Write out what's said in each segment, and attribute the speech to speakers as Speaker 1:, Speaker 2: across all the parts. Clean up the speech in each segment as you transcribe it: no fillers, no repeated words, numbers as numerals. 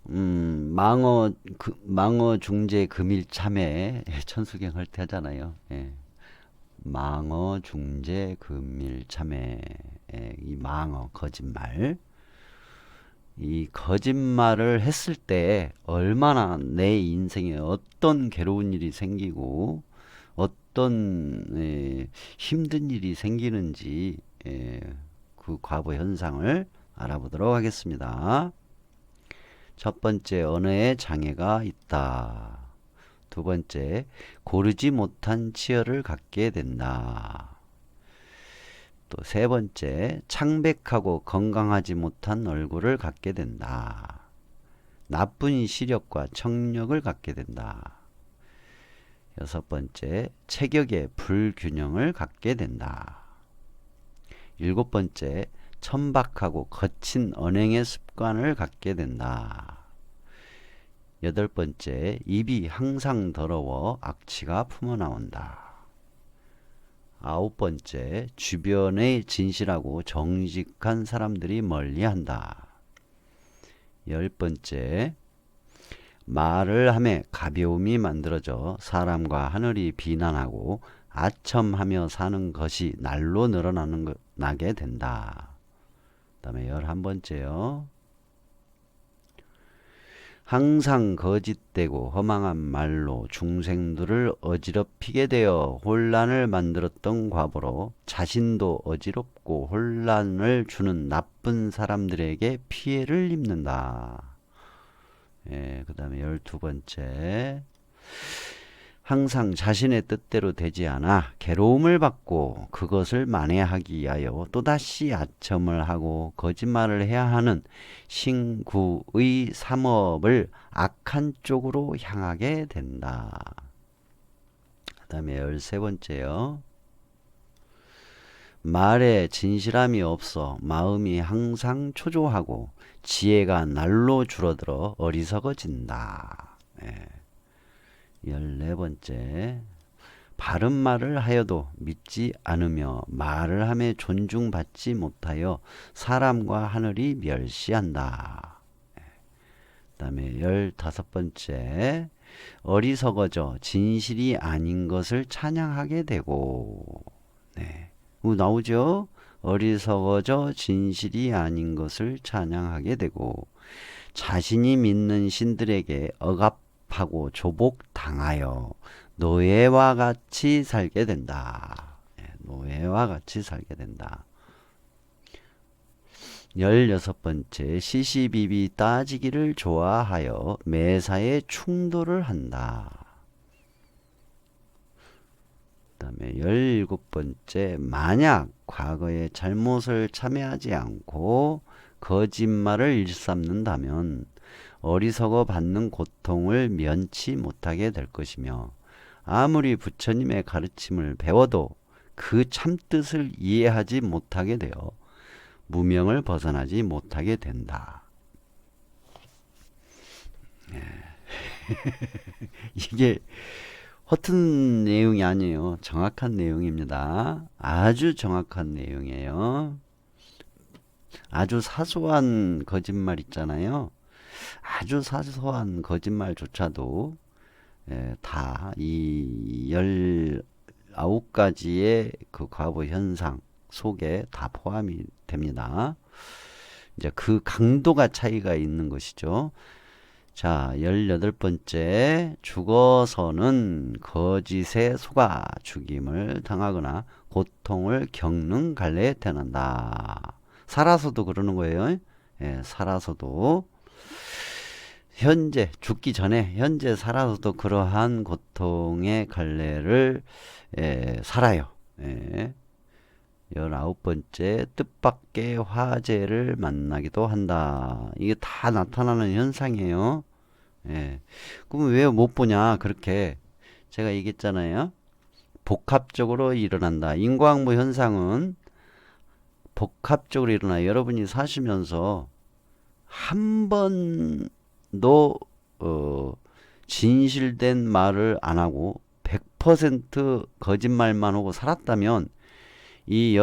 Speaker 1: 망어 중재 금일 참회 천수경 할 때 하잖아요. 예. 망어 중재 금일 참회. 예, 이 망어 거짓말. 이 거짓말을 했을 때 얼마나 내 인생에 어떤 괴로운 일이 생기고 어떤 힘든 일이 생기는지 그 과거 현상을 알아보도록 하겠습니다. 첫 번째, 언어에 장애가 있다. 두 번째, 고르지 못한 치열을 갖게 된다. 또 세 번째, 창백하고 건강하지 못한 얼굴을 갖게 된다. 나쁜 시력과 청력을 갖게 된다. 여섯 번째, 체격의 불균형을 갖게 된다. 일곱 번째, 천박하고 거친 언행의 습관을 갖게 된다. 여덟 번째, 입이 항상 더러워 악취가 품어나온다. 아홉 번째, 주변의 진실하고 정직한 사람들이 멀리한다. 열 번째, 말을 함에 가벼움이 만들어져 사람과 하늘이 비난하고 아첨하며 사는 것이 날로 늘어나게 된다. 그 다음에 11번째요. 항상 거짓되고 허망한 말로 중생들을 어지럽히게 되어 혼란을 만들었던 과보로 자신도 어지럽고 혼란을 주는 나쁜 사람들에게 피해를 입는다. 예, 그 다음에 12번째. 항상 자신의 뜻대로 되지 않아 괴로움을 받고 그것을 만회하기 위하여 또다시 아첨을 하고 거짓말을 해야 하는 신구의 삼업을 악한 쪽으로 향하게 된다. 그 다음에 13번째요. 말에 진실함이 없어 마음이 항상 초조하고 지혜가 날로 줄어들어 어리석어진다. 예. 14번째, 바른 말을 하여도 믿지 않으며 말을 하며 존중받지 못하여 사람과 하늘이 멸시한다. 그 다음에 15번째, 어리석어져 진실이 아닌 것을 찬양하게 되고, 네. 나오죠? 어리석어져 진실이 아닌 것을 찬양하게 되고, 자신이 믿는 신들에게 억압하고 조복당하여 노예와 같이 살게 된다. 노예와 같이 살게 된다. 16번째, 시시비비 따지기를 좋아하여 매사에 충돌을 한다. 그 다음에 17번째, 만약 과거의 잘못을 참회하지 않고 거짓말을 일삼는다면 어리석어 받는 고통을 면치 못하게 될 것이며 아무리 부처님의 가르침을 배워도 그 참뜻을 이해하지 못하게 되어 무명을 벗어나지 못하게 된다. 이게 허튼 내용이 아니에요. 정확한 내용입니다. 아주 정확한 내용이에요. 아주 사소한 거짓말 있잖아요. 아주 사소한 거짓말조차도 다 이 19가지의 그 과거 현상 속에 다 포함이 됩니다. 이제 그 강도가 차이가 있는 것이죠. 자, 18번째, 죽어서는 거짓에 속아 죽임을 당하거나 고통을 겪는 갈래에 태어난다. 살아서도 그러는 거예요. 예, 살아서도. 현재, 죽기 전에, 현재 살아서도 그러한 고통의 갈래를 살아요. 예. 19번째, 뜻밖의 화재를 만나기도 한다. 이게 다 나타나는 현상이에요. 예. 그럼 왜 못 보냐? 그렇게 제가 얘기했잖아요. 복합적으로 일어난다. 인과응보 현상은 복합적으로 일어나요. 여러분이 사시면서 한 번도 진실된 말을 안 하고 100% 거짓말만 하고 살았다면 이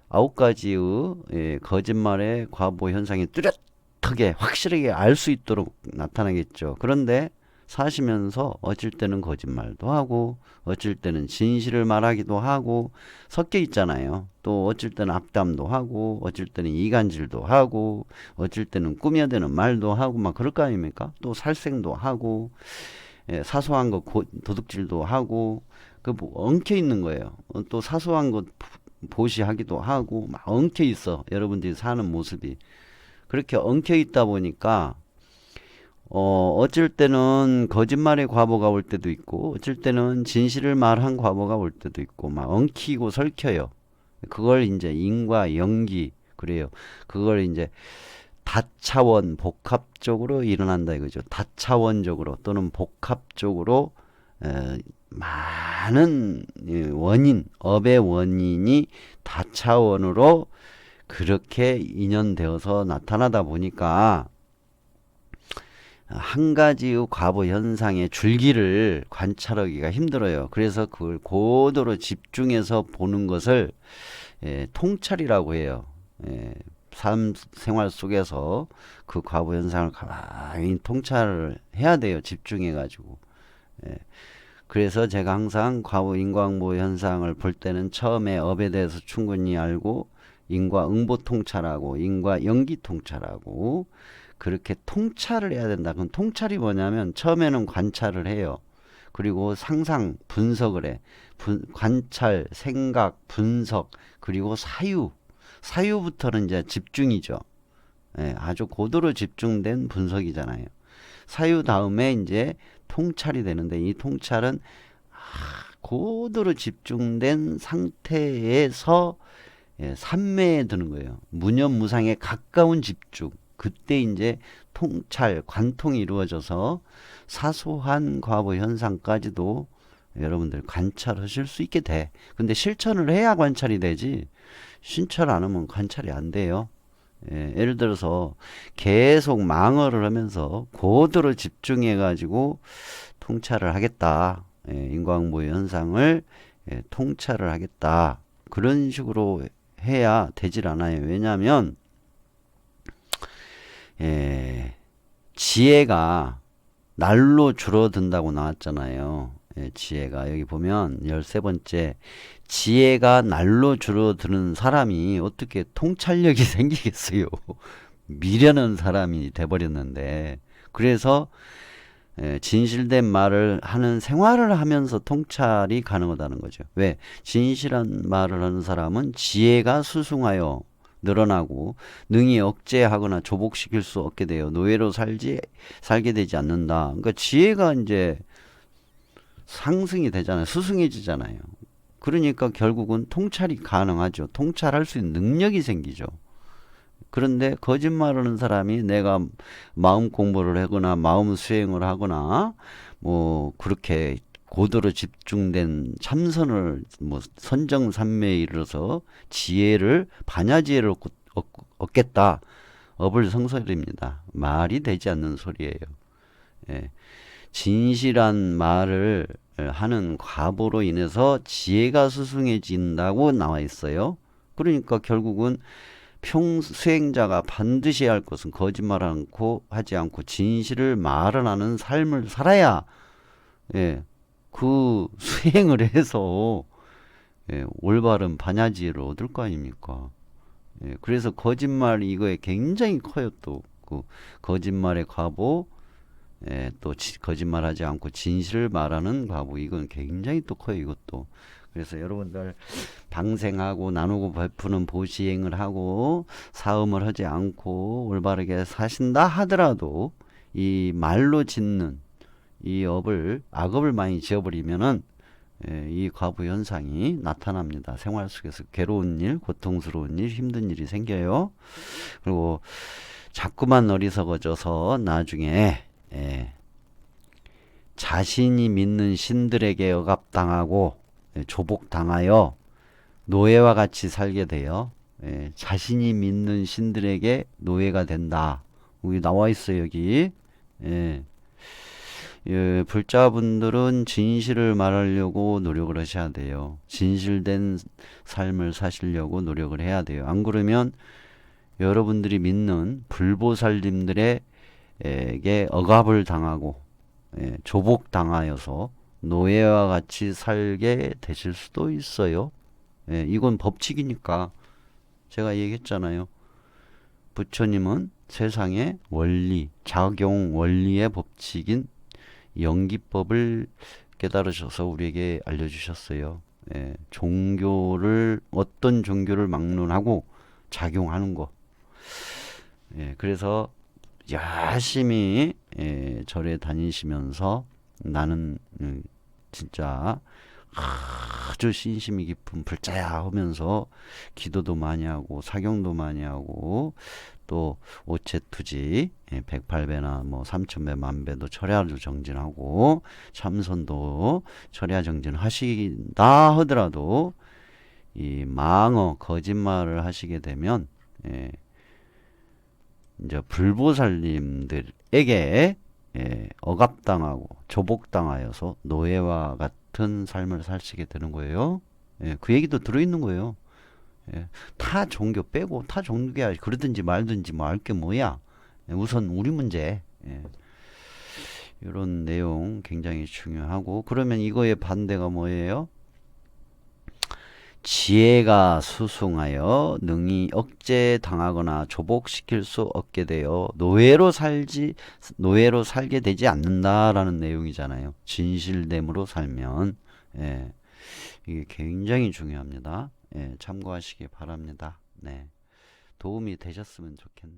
Speaker 1: 19가지의 거짓말의 과보 현상이 뚜렷하게 크게 확실하게 알 수 있도록 나타나겠죠. 그런데 사시면서 어쩔 때는 거짓말도 하고 어쩔 때는 진실을 말하기도 하고 섞여 있잖아요. 또 어쩔 때는 악담도 하고 어쩔 때는 이간질도 하고 어쩔 때는 꾸며대는 말도 하고 막 그럴 거 아닙니까? 또 살생도 하고 사소한 거 도둑질도 하고 뭐 엉켜 있는 거예요. 또 사소한 거 보시하기도 하고 막 엉켜 있어. 여러분들이 사는 모습이 그렇게 엉켜 있다 보니까 어쩔 때는 거짓말의 과보가 올 때도 있고 어쩔 때는 진실을 말한 과보가 올 때도 있고 막 엉키고 설켜요. 그걸 이제 인과 연기 그래요. 그걸 이제 다차원 복합적으로 일어난다 이거죠. 다차원적으로 또는 복합적으로 많은 원인, 업의 원인이 다차원으로 그렇게 인연되어서 나타나다 보니까 한 가지의 과보 현상의 줄기를 관찰하기가 힘들어요. 그래서 그걸 고도로 집중해서 보는 것을 통찰이라고 해요. 삶 생활 속에서 그 과보 현상을 가만히 통찰을 해야 돼요. 집중해 가지고. 그래서 제가 항상 과보 인과응보 현상을 볼 때는 처음에 업에 대해서 충분히 알고 인과응보 통찰하고 인과연기 통찰하고 그렇게 통찰을 해야 된다. 그럼 통찰이 뭐냐면 처음에는 관찰을 해요. 그리고 상상, 분석을 해. 관찰, 생각, 분석, 그리고 사유. 사유부터는 이제 집중이죠. 아주 고도로 집중된 분석이잖아요. 사유 다음에 이제 통찰이 되는데 이 통찰은 고도로 집중된 상태에서 삼매에 드는 거예요. 무념무상에 가까운 집중. 그때 이제 통찰, 관통이 이루어져서 사소한 과보 현상까지도 여러분들 관찰하실 수 있게 돼. 근데 실천을 해야 관찰이 되지. 실천 안 하면 관찰이 안 돼요. 예를 들어서 계속 망언을 하면서 고도로 집중해 가지고 통찰을 하겠다. 인과응보 현상을 통찰을 하겠다. 그런 식으로 해야 되질 않아요. 왜냐하면 지혜가 날로 줄어든다고 나왔잖아요. 지혜가 여기 보면 13번째 지혜가 날로 줄어드는 사람이 어떻게 통찰력이 생기겠어요. 미련한 사람이 돼버렸는데 그래서 진실된 말을 하는 생활을 하면서 통찰이 가능하다는 거죠. 왜? 진실한 말을 하는 사람은 지혜가 수승하여 늘어나고 능히 억제하거나 조복시킬 수 없게 돼요. 노예로 살게 되지 않는다. 그러니까 지혜가 이제 상승이 되잖아요. 수승해지잖아요. 그러니까 결국은 통찰이 가능하죠. 통찰할 수 있는 능력이 생기죠. 그런데 거짓말하는 사람이 내가 마음 공부를 하거나 마음 수행을 하거나 뭐 그렇게 고도로 집중된 참선을 뭐 선정산매에 이르러서 지혜를 반야지혜를 얻겠다. 어불성설입니다. 말이 되지 않는 소리예요. 진실한 말을 하는 과보로 인해서 지혜가 수승해진다고 나와 있어요. 그러니까 결국은 수행자가 반드시 할 것은 거짓말 하지 않고 진실을 말하는 삶을 살아야 그 수행을 해서 올바른 반야지혜를 얻을 거 아닙니까? 그래서 거짓말 이거에 굉장히 커요. 또 그 거짓말의 과보 또 거짓말하지 않고 진실을 말하는 과보 이건 굉장히 또 커요. 이것도. 그래서 여러분들 방생하고 나누고 베푸는 보시행을 하고 사음을 하지 않고 올바르게 사신다 하더라도 이 말로 짓는 이 악업을 많이 지어버리면은 이 과부 현상이 나타납니다. 생활 속에서 괴로운 일, 고통스러운 일, 힘든 일이 생겨요. 그리고 자꾸만 어리석어져서 나중에 자신이 믿는 신들에게 억압당하고 조복당하여 노예와 같이 살게 돼요. 자신이 믿는 신들에게 노예가 된다. 여기 나와 있어요. 여기. 불자분들은 진실을 말하려고 노력을 하셔야 돼요. 진실된 삶을 사시려고 노력을 해야 돼요. 안 그러면 여러분들이 믿는 불보살님들에게 억압을 당하고 조복당하여서 노예와 같이 살게 되실 수도 있어요. 이건 법칙이니까 제가 얘기했잖아요. 부처님은 세상의 원리, 작용 원리의 법칙인 연기법을 깨달으셔서 우리에게 알려주셨어요. 종교를 어떤 종교를 막론하고 작용하는 거. 그래서 열심히 절에 다니시면서 나는 진짜 아주 신심이 깊은 불자야 하면서 기도도 많이 하고 사경도 많이 하고 또 오체투지 108배나 뭐 3000배 만배도 철야도 정진하고 참선도 철야 정진하신다 하더라도 이 망어 거짓말을 하시게 되면 이제 불보살님들에게 억압당하고 조복당하여서 노예와 같은 삶을 사시게 되는 거예요. 그 얘기도 들어있는 거예요. 타 종교 빼고 타 종교야 그러든지 말든지 뭐 할 게 뭐야. 우선 우리 문제. 이런 내용 굉장히 중요하고 그러면 이거의 반대가 뭐예요? 지혜가 수승하여 능히 억제당하거나 조복시킬 수 없게 되어 노예로 살게 되지 않는다라는 내용이잖아요. 진실됨으로 살면 이게 굉장히 중요합니다. 참고하시기 바랍니다. 네, 도움이 되셨으면 좋겠네.